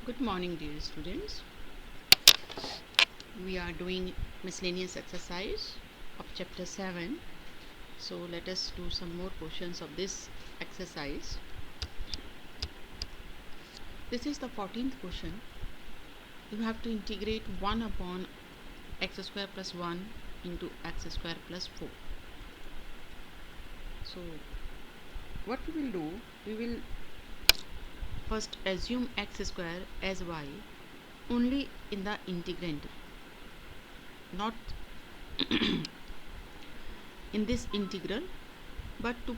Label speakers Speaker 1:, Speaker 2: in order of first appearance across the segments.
Speaker 1: Good morning, dear students. We are doing miscellaneous exercise of chapter 7. So let us do some more questions of this exercise. This is the 14th question. You have to integrate 1 upon x square plus 1 into x square plus 4. So what we will do, we will first assume x square as y only in the integrand, not in this integral, but to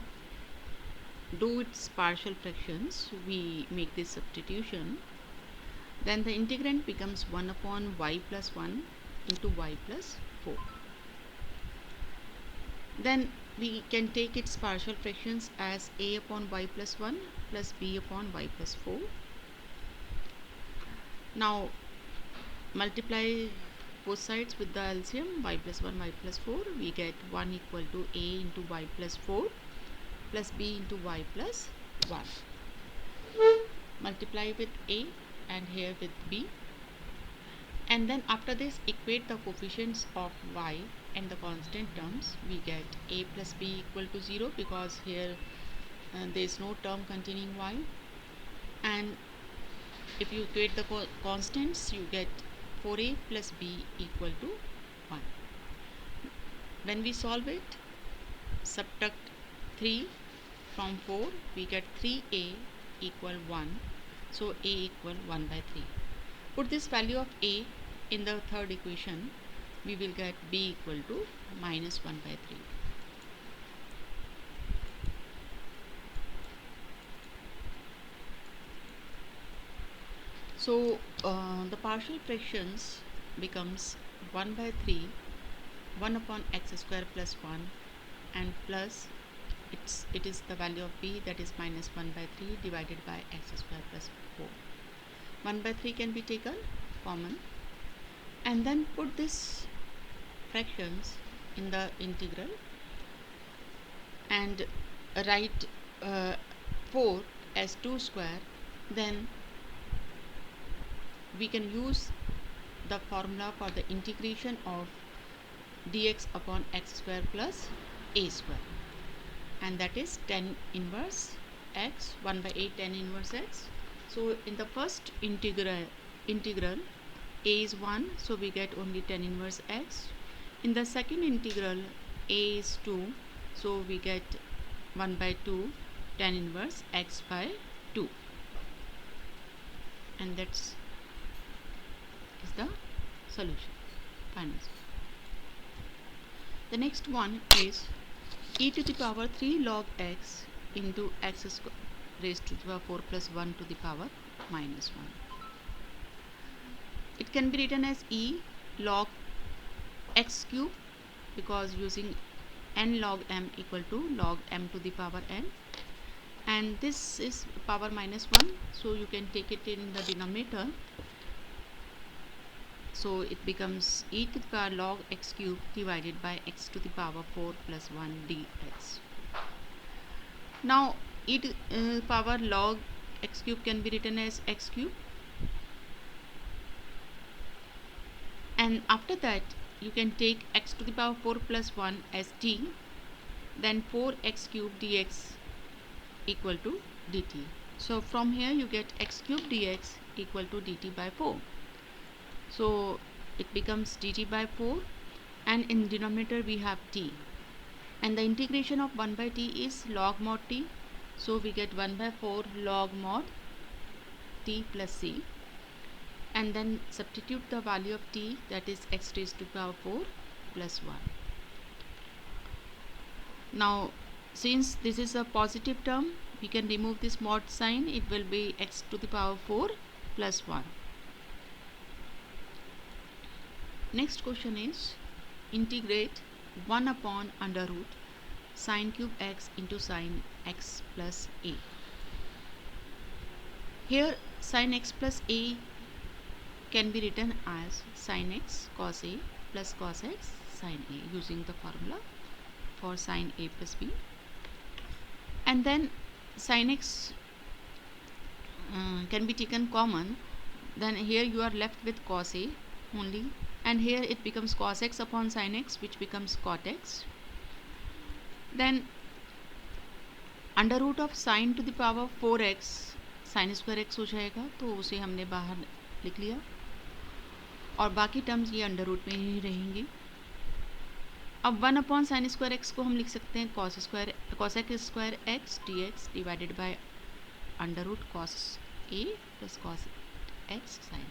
Speaker 1: do its partial fractions we make this substitution. Then the integrand becomes 1 upon y plus 1 into y plus 4. Then we can take its partial fractions as a upon y plus 1 plus b upon y plus 4. Now multiply both sides with the LCM, y plus 1 y plus 4. We get 1 equal to a into y plus 4 plus b into y plus 1. Multiply with a and here with b, and then after this equate the coefficients of y and the constant terms. We get a plus b equal to 0 because here there is no term containing y, and if you equate the constants you get 4a plus b equal to 1. When we solve it, subtract 3 from 4, we get 3a equal 1. So a equal 1 by 3. Put this value of a in the third equation, we will get b equal to minus 1 by 3. So the partial fractions becomes 1 by 3, 1 upon x square plus 1, and plus it is the value of b, that is minus 1 by 3 divided by x square plus 4. 1 by 3 can be taken common, and then put this fractions in the integral and write 4 as 2 square. Then we can use the formula for the integration of dx upon x square plus a square, and that is tan inverse x, 1 by 8 tan inverse x. So in the first integral a is 1, so we get only tan inverse x. In the second integral a is 2, so we get 1 by 2 tan inverse x by 2, and that's is the solution, final solution. The next one is e to the power 3 log x into x square raised to the power 4 plus 1 to the power minus 1. It can be written as e log x cube because using n log m equal to log m to the power n, and this is power minus 1, so you can take it in the denominator. So it becomes e to the power log x cube divided by x to the power 4 plus 1 dx. Now e to the power log x cube can be written as x cube, and after that you can take x to the power 4 plus 1 as t, then 4x cube dx equal to dt. So from here you get x cube dx equal to dt by 4. So it becomes dt by 4, and in denominator we have t, and the integration of 1 by t is log mod t, so we get 1 by 4 log mod t plus c, and then substitute the value of t, that is x raised to the power 4 plus 1. Now since this is a positive term, we can remove this mod sign, it will be x to the power 4 plus 1. Next question is integrate 1 upon under root sine cube x into sine x plus a. Here sine x plus a can be written as sine x cos a plus cos x sine a, using the formula for sine a plus b, and then sine x can be taken common then here you are left with cos A only, and here it becomes cos x upon sin x, which becomes cot x. Then under root of sine to the power 4x sine square x हो जाएगा, तो उसे हमने बाहर लिख लिया, और बाकी टर्म्स ये अंडर रूट में ही रहेंगी. अब 1 अपॉन साइन स्क्वायर एक्स को हम लिख सकते हैं cos x square x d x divided by under root cos a plus cos x sine.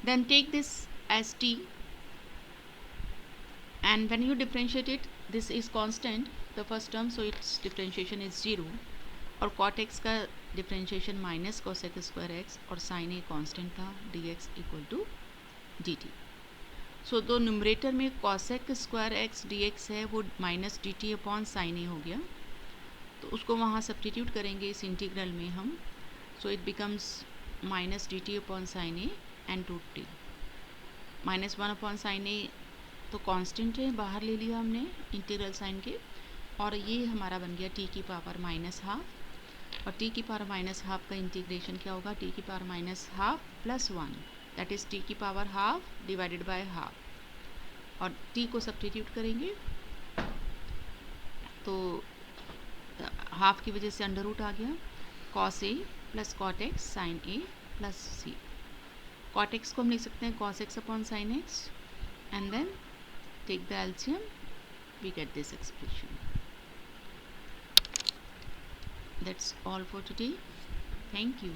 Speaker 1: Then take this as t, and when you differentiate it, this is constant, the first term, so its differentiation is 0, और cot x का differentiation minus cos x square x, और sin a constant था dx equal to dt. सो दो numerator में cos x square x dx है, वो minus dt upon sin a हो गया, तो उसको वहाँ सब्सटीट्यूट करेंगे इस इंटीग्रल में हम. So it becomes minus dt upon sin a and root t. Minus 1 upon sin a तो कांस्टेंट है, बाहर ले लिया हमने इंटीग्रल साइन के, और ये हमारा बन गया टी की पावर माइनस हाफ. और टी की पावर माइनस हाफ का इंटीग्रेशन क्या होगा, टी की power minus half plus 1, that is T की power half divided by half, और टी को सब्स्टिट्यूट करेंगे तो हाफ की वजह से अंडर रूट आ गया, cos a plus cot x sign A plus C. Cot x को हम लिख सकते हैं cos x upon sine x, and then take the LCM, we get this expression. That's all for today. Thank you.